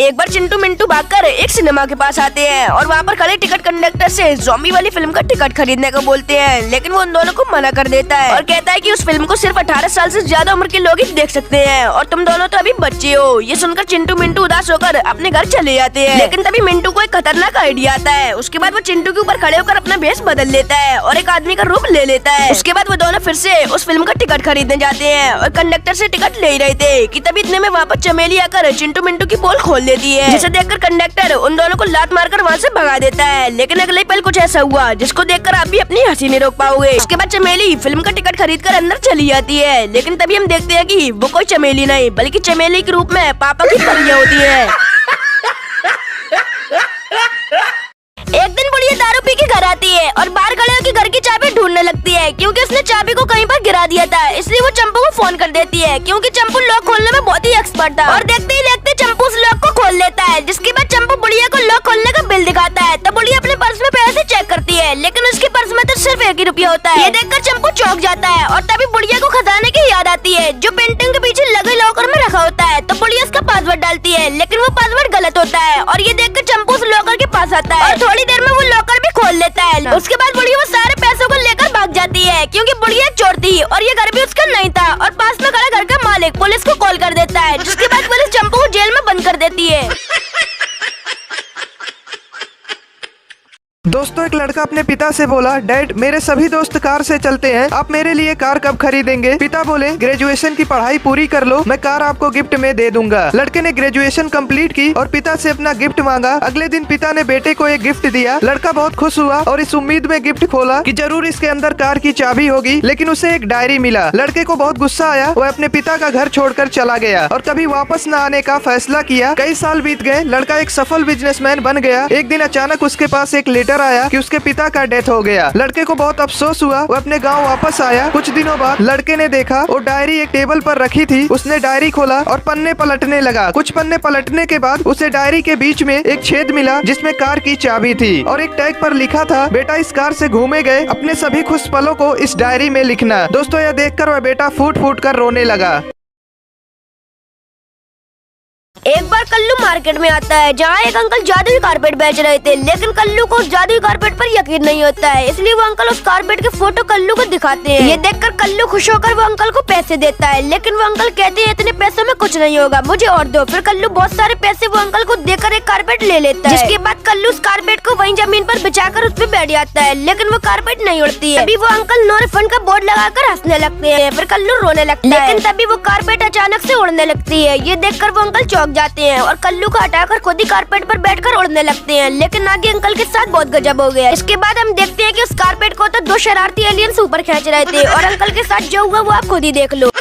एक बार चिंटू मिंटू भागकर एक सिनेमा के पास आते हैं और वहाँ पर खड़े टिकट कंडक्टर से ज़ॉम्बी वाली फिल्म का टिकट खरीदने को बोलते हैं, लेकिन वो उन दोनों को मना कर देता है और कहता है कि उस फिल्म को सिर्फ 18 साल से ज्यादा उम्र के लोग ही देख सकते हैं और तुम दोनों तो अभी बच्चे हो। ये सुनकर चिंटू मिंटू उदास होकर अपने घर चले जाते हैं, लेकिन तभी मिंटू को एक खतरनाक आइडिया आता है। उसके बाद वो चिंटू के ऊपर खड़े होकर अपना भेष बदल लेता है और एक आदमी का रूप ले लेता है। उसके बाद वो दोनों फिर से उस फिल्म का टिकट खरीदने जाते हैं और कंडक्टर से टिकट ले ही रहे थे कि तभी इतने में वहाँ पर चमेली आकर चिंटू मिंटू की पोल खोल देती है, जिसे देखकर कंडक्टर उन दोनों को लात मारकर वहाँ से भगा देता है। लेकिन अगले पल कुछ ऐसा हुआ जिसको देखकर आप भी अपनी हंसी नहीं रोक पाओगे। उसके बाद चमेली फिल्म का टिकट खरीद कर अंदर चली जाती है, लेकिन तभी हम देखते हैं कि वो कोई चमेली नहीं बल्कि चमेली के रूप में पापा की परियां होती है। एक दिन बुढ़िया दारू पी के घर आती है और बाहर खड़े होकर घर की चाबी ढूंढने लगती है, क्योंकि उसने चाबी को कहीं पर गिरा दिया था। इसलिए वो चंपू को फोन कर देती है, क्योंकि चंपू लॉक खोलने में बहुत ही एक्सपर्ट था। और देखते ही देखते चंपू उस लॉक को खोल लेता है, जिसके बाद चंपू बुढ़िया को लॉक खोलने का बिल दिखाता है। तब बुढ़िया अपने पर्स में पैसे चेक करती है, लेकिन उसके पर्स में तो सिर्फ 1 ही रुपया होता है। ये देखकर चंपू चौंक जाता है और तभी बुढ़िया को खजाने की याद आती है, जो पेंटिंग के पीछे लगे लॉकर में रखा होता है। तो बुढ़िया उसका पासवर्ड डालती है, लेकिन वो पासवर्ड गलत होता है और ये देखकर चंपू उस लॉकर के पास आता है और थोड़ी देर में वो लॉकर भी खोल लेता है। उसके बाद बुढ़िया वो सारे पैसों को लेकर भाग जाती है, क्योंकि बुढ़िया चोर थी और ये घर भी उसका नहीं था। और पास में खड़ा घर का मालिक पुलिस को कॉल कर देता है, जिसके बाद पुलिस चंपू को जेल में बंद कर देती है। दोस्तों, एक लड़का अपने पिता से बोला, डैड मेरे सभी दोस्त कार से चलते हैं, आप मेरे लिए कार कब खरीदेंगे? पिता बोले, ग्रेजुएशन की पढ़ाई पूरी कर लो, मैं कार आपको गिफ्ट में दे दूंगा। लड़के ने ग्रेजुएशन कंप्लीट की और पिता से अपना गिफ्ट मांगा। अगले दिन पिता ने बेटे को एक गिफ्ट दिया। लड़का बहुत खुश हुआ और इस उम्मीद में गिफ्ट खोला कि जरूर इसके अंदर कार की चाबी होगी, लेकिन उसे एक डायरी मिला। लड़के को बहुत गुस्सा आया, वह अपने पिता का घर छोड़कर चला गया और कभी वापस न आने का फैसला किया। कई साल बीत गए, लड़का एक सफल बिजनेसमैन बन गया। एक दिन अचानक उसके पास एक लेटर आया कि उसके पिता का डेथ हो गया। लड़के को बहुत अफसोस हुआ, वो अपने गांव वापस आया। कुछ दिनों बाद लड़के ने देखा वो डायरी एक टेबल पर रखी थी। उसने डायरी खोला और पन्ने पलटने लगा। कुछ पन्ने पलटने के बाद उसे डायरी के बीच में एक छेद मिला, जिसमें कार की चाबी थी और एक टैग पर लिखा था, बेटा इस कार से घूमे गए अपने सभी खुश पलों को इस डायरी में लिखना। दोस्तों, यह देखकर वह बेटा फूट फूट कर रोने लगा। एक बार कल्लू मार्केट में आता है, जहाँ एक अंकल जादुई कारपेट बेच रहे थे, लेकिन कल्लू को उस जादुई कारपेट पर यकीन नहीं होता है। इसलिए वो अंकल उस कारपेट के फोटो कल्लू को दिखाते हैं। ये देखकर कल्लू खुश होकर वो अंकल को पैसे देता है, लेकिन वो अंकल कहते हैं इतने पैसों में कुछ नहीं होगा, मुझे और दो। फिर कल्लू बहुत सारे पैसे वो अंकल को देकर एक कारपेट ले लेता है, जिसके बाद कल्लू उस कारपेट को वहीं जमीन पर बिछाकर उस पर बैठ जाता है, लेकिन वो कारपेट नहीं उड़ती है। तभी वो अंकल नो रिफंड का बोर्ड लगाकर हंसने लगते हैं। फिर कल्लू रोने लगता है, लेकिन तभी वो कारपेट अचानक से उड़ने लगती है। ये देखकर वो अंकल चौंक जाते हैं और कल्लू को हटाकर खुद ही कारपेट पर बैठकर उड़ने लगते हैं। लेकिन आगे अंकल के साथ बहुत गजब हो गया। इसके बाद हम देखते हैं कि उस कारपेट को तो 2 शरारती एलियंस ऊपर खींच रहे थे और अंकल के साथ जो हुआ वो आप खुद ही देख लो।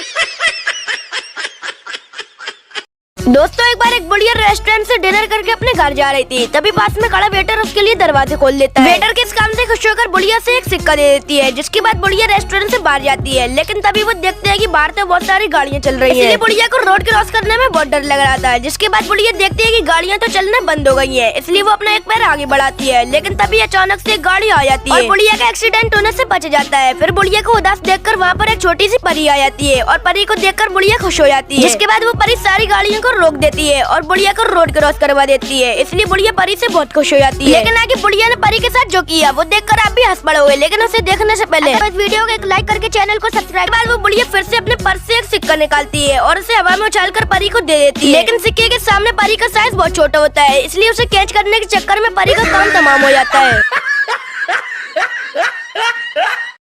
दोस्तों, एक बार एक बुढ़िया रेस्टोरेंट से डिनर करके अपने घर जा रही थी, तभी पास में खड़ा वेटर उसके लिए दरवाजे खोल देता है। वेटर के इस काम से खुश होकर बुढ़िया से एक सिक्का दे देती है, जिसके बाद बुढ़िया रेस्टोरेंट से बाहर जाती है। लेकिन तभी वो देखते हैं कि बाहर तो बहुत सारी गाड़ियाँ चल रही हैं। इसलिए बुढ़िया को रोड क्रॉस करने में बहुत डर लग रहा था। जिसके बाद बुढ़िया देखती है कि गाड़ियाँ तो चलना बंद हो गई है, इसलिए वो अपना एक पैर आगे बढ़ाती है। लेकिन तभी अचानक से एक गाड़ी आ जाती है और बुढ़िया का एक्सीडेंट होने से बच जाता है। फिर बुढ़िया को उदास देखकर वहाँ पर एक छोटी सी परी आ जाती है और परी को देखकर बुढ़िया खुश हो जाती है। जिसके बाद वो परी सारी गाड़ियों को रोक देती है और बुढ़िया को रोड क्रॉस करवा देती है। इसलिए बुढ़िया परी से बहुत खुश हो जाती है। लेकिन आगे बुढ़िया ने परी के साथ जो किया वो देखकर आप भी हंस पड़ोगे, लेकिन उसे देखने से पहले इस वीडियो को एक लाइक करके चैनल को सब्सक्राइब। बाद वो बुढ़िया फिर से अपने पर्स से एक सिक्का निकालती है और उसे हवा में उछालकर परी को दे देती है। लेकिन सिक्के के सामने परी का साइज बहुत छोटा होता है, इसलिए उसे कैच करने के चक्कर में परी का काम तमाम हो जाता है।